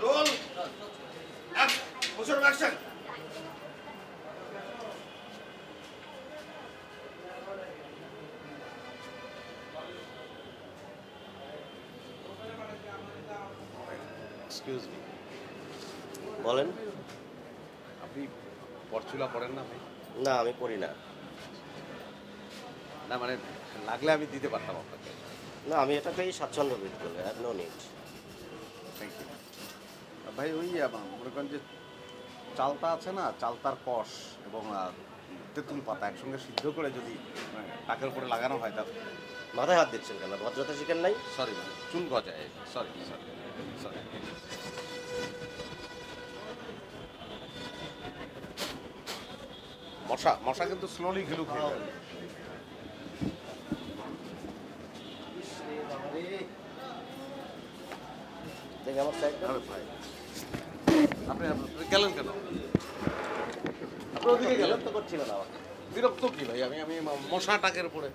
Role motion action. Excuse me, বলেন। আপনি পরচুলা পড়েন না ভাই? না, আমি পড়ি না। না মানে লাগলে আমি দিতে পারতাম আপনাকে। না, আমি এটাকেই স্বাচ্ছন্দ্য বোধ করি। I have no need. Thank you ভাই। ওই মনে করেন যে চালতা আছে না, চালতার কষ এবং তেঁতুল পাতা একসঙ্গে সিদ্ধ করে যদি টাকের উপরে লাগানো হয় তা। মাথায় হাত দিচ্ছেন কেন? ভদ্রতা শিখেন নাই? সরি ভাই, চুল গজায়। Sorry sorry sorry. মশা মশা কিন্তু স্লোলি ঘিলু খেয়ে যাবে। দেখি আমার সাইড। আরে ভাই, আপনি গেলেন কেন? আপনি ওদিকে গেলেন? তো করছিলেন আমাকে। বিরক্ত কি ভাই? আমি মশা টাকের উপরে